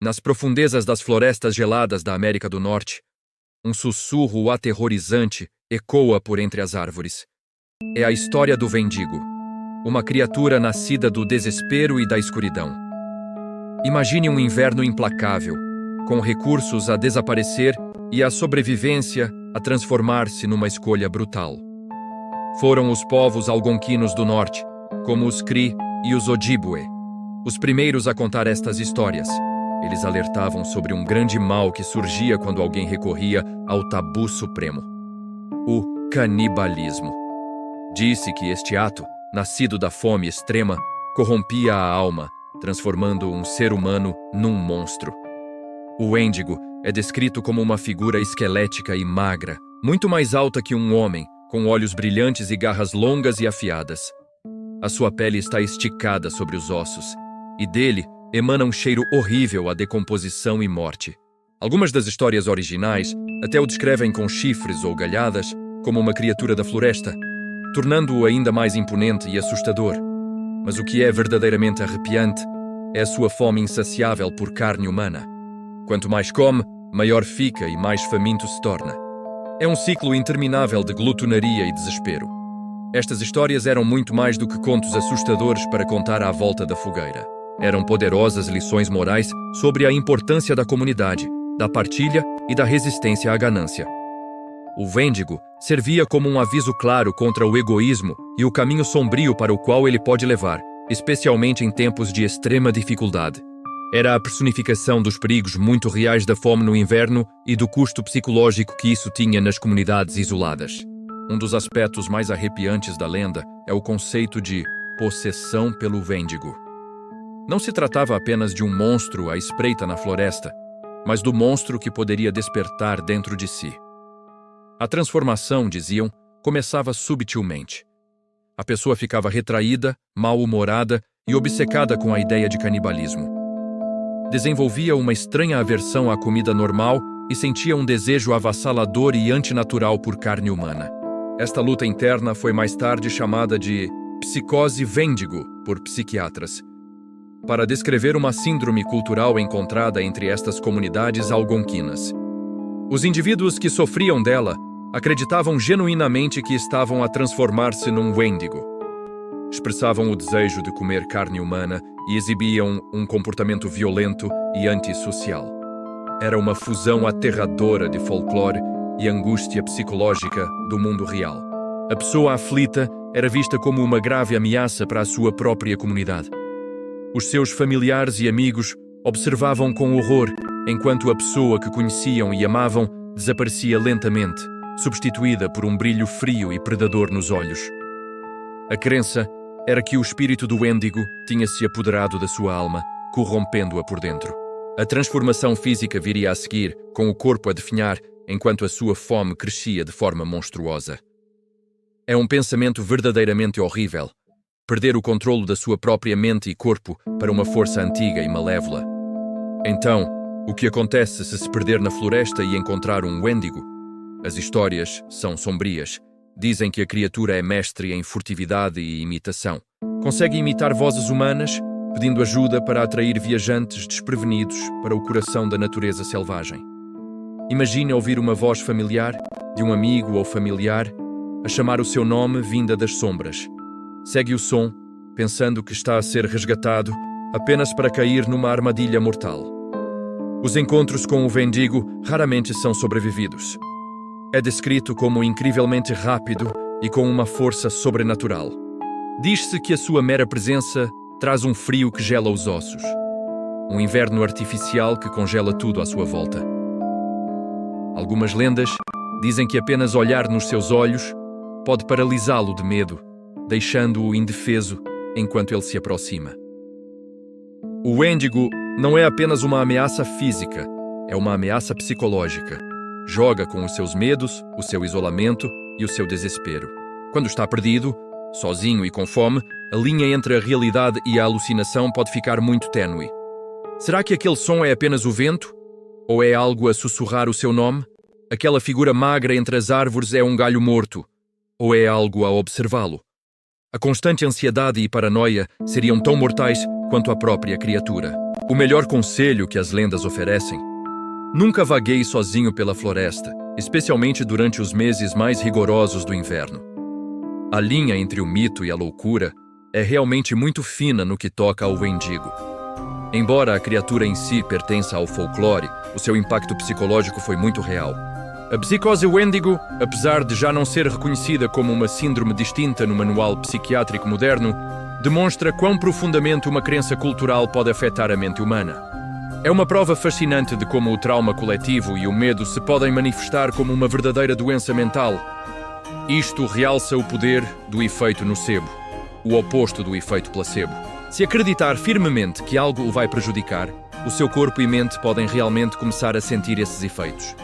Nas profundezas das florestas geladas da América do Norte, um sussurro aterrorizante ecoa por entre as árvores. É a história do Wendigo, uma criatura nascida do desespero e da escuridão. Imagine um inverno implacável, com recursos a desaparecer e a sobrevivência a transformar-se numa escolha brutal. Foram os povos algonquinos do norte, como os Cri e os Ojibwe, os primeiros a contar estas histórias. Eles alertavam sobre um grande mal que surgia quando alguém recorria ao tabu supremo: o canibalismo. Disse que este ato, nascido da fome extrema, corrompia a alma, transformando um ser humano num monstro. O Wendigo é descrito como uma figura esquelética e magra, muito mais alta que um homem, com olhos brilhantes e garras longas e afiadas. A sua pele está esticada sobre os ossos, e dele emana um cheiro horrível a decomposição e morte. Algumas das histórias originais até o descrevem com chifres ou galhadas, como uma criatura da floresta, tornando-o ainda mais imponente e assustador. Mas o que é verdadeiramente arrepiante é a sua fome insaciável por carne humana. Quanto mais come, maior fica e mais faminto se torna. É um ciclo interminável de glutonaria e desespero. Estas histórias eram muito mais do que contos assustadores para contar à volta da fogueira. Eram poderosas lições morais sobre a importância da comunidade, da partilha e da resistência à ganância. O Wendigo servia como um aviso claro contra o egoísmo e o caminho sombrio para o qual ele pode levar, especialmente em tempos de extrema dificuldade. Era a personificação dos perigos muito reais da fome no inverno e do custo psicológico que isso tinha nas comunidades isoladas. Um dos aspectos mais arrepiantes da lenda é o conceito de possessão pelo Wendigo. Não se tratava apenas de um monstro à espreita na floresta, mas do monstro que poderia despertar dentro de si. A transformação, diziam, começava subtilmente. A pessoa ficava retraída, mal-humorada e obcecada com a ideia de canibalismo. Desenvolvia uma estranha aversão à comida normal e sentia um desejo avassalador e antinatural por carne humana. Esta luta interna foi mais tarde chamada de psicose Wendigo por psiquiatras, para descrever uma síndrome cultural encontrada entre estas comunidades algonquinas. Os indivíduos que sofriam dela acreditavam genuinamente que estavam a transformar-se num Wendigo. Expressavam o desejo de comer carne humana e exibiam um comportamento violento e antissocial. Era uma fusão aterradora de folclore e angústia psicológica do mundo real. A pessoa aflita era vista como uma grave ameaça para a sua própria comunidade. Os seus familiares e amigos observavam com horror enquanto a pessoa que conheciam e amavam desaparecia lentamente, substituída por um brilho frio e predador nos olhos. A crença era que o espírito do Wendigo tinha se apoderado da sua alma, corrompendo-a por dentro. A transformação física viria a seguir, com o corpo a definhar, enquanto a sua fome crescia de forma monstruosa. É um pensamento verdadeiramente horrível, perder o controlo da sua própria mente e corpo para uma força antiga e malévola. Então, o que acontece se perder na floresta e encontrar um Wendigo? As histórias são sombrias. Dizem que a criatura é mestre em furtividade e imitação. Consegue imitar vozes humanas, pedindo ajuda para atrair viajantes desprevenidos para o coração da natureza selvagem. Imagine ouvir uma voz familiar, de um amigo ou familiar, a chamar o seu nome vinda das sombras. Segue o som, pensando que está a ser resgatado, apenas para cair numa armadilha mortal. Os encontros com o Wendigo raramente são sobrevividos. É descrito como incrivelmente rápido e com uma força sobrenatural. Diz-se que a sua mera presença traz um frio que gela os ossos. Um inverno artificial que congela tudo à sua volta. Algumas lendas dizem que apenas olhar nos seus olhos pode paralisá-lo de medo, deixando-o indefeso enquanto ele se aproxima. O Wendigo não é apenas uma ameaça física, é uma ameaça psicológica. Joga com os seus medos, o seu isolamento e o seu desespero. Quando está perdido, sozinho e com fome, a linha entre a realidade e a alucinação pode ficar muito ténue. Será que aquele som é apenas o vento? Ou é algo a sussurrar o seu nome? Aquela figura magra entre as árvores é um galho morto? Ou é algo a observá-lo? A constante ansiedade e paranoia seriam tão mortais quanto a própria criatura. O melhor conselho que as lendas oferecem: nunca vagueie sozinho pela floresta, especialmente durante os meses mais rigorosos do inverno. A linha entre o mito e a loucura é realmente muito fina no que toca ao Wendigo. Embora a criatura em si pertença ao folclore, o seu impacto psicológico foi muito real. A psicose Wendigo, apesar de já não ser reconhecida como uma síndrome distinta no manual psiquiátrico moderno, demonstra quão profundamente uma crença cultural pode afetar a mente humana. É uma prova fascinante de como o trauma coletivo e o medo se podem manifestar como uma verdadeira doença mental. Isto realça o poder do efeito nocebo, o oposto do efeito placebo. Se acreditar firmemente que algo o vai prejudicar, o seu corpo e mente podem realmente começar a sentir esses efeitos.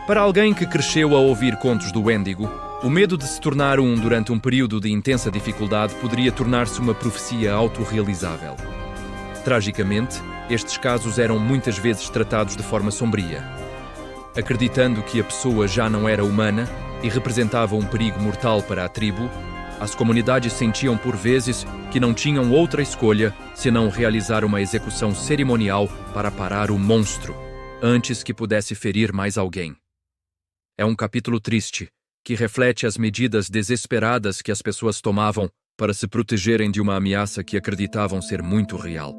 Para alguém que cresceu a ouvir contos do Wendigo, o medo de se tornar um durante um período de intensa dificuldade poderia tornar-se uma profecia autorrealizável. Tragicamente, estes casos eram muitas vezes tratados de forma sombria. Acreditando que a pessoa já não era humana e representava um perigo mortal para a tribo, as comunidades sentiam por vezes que não tinham outra escolha senão realizar uma execução cerimonial para parar o monstro, antes que pudesse ferir mais alguém. É um capítulo triste, que reflete as medidas desesperadas que as pessoas tomavam para se protegerem de uma ameaça que acreditavam ser muito real.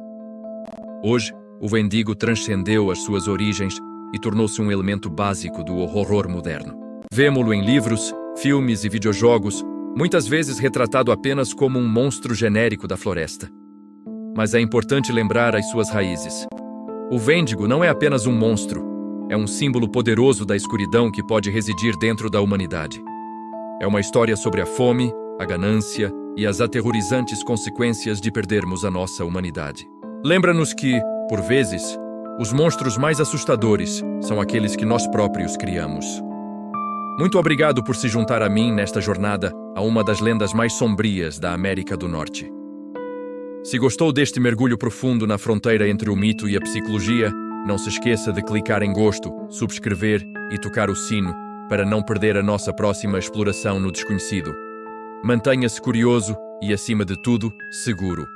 Hoje, o Wendigo transcendeu as suas origens e tornou-se um elemento básico do horror moderno. Vemo-lo em livros, filmes e videojogos, muitas vezes retratado apenas como um monstro genérico da floresta. Mas é importante lembrar as suas raízes. O Wendigo não é apenas um monstro, é um símbolo poderoso da escuridão que pode residir dentro da humanidade. É uma história sobre a fome, a ganância e as aterrorizantes consequências de perdermos a nossa humanidade. Lembra-nos que, por vezes, os monstros mais assustadores são aqueles que nós próprios criamos. Muito obrigado por se juntar a mim nesta jornada a uma das lendas mais sombrias da América do Norte. Se gostou deste mergulho profundo na fronteira entre o mito e a psicologia, não se esqueça de clicar em gosto, subscrever e tocar o sino para não perder a nossa próxima exploração no desconhecido. Mantenha-se curioso e, acima de tudo, seguro.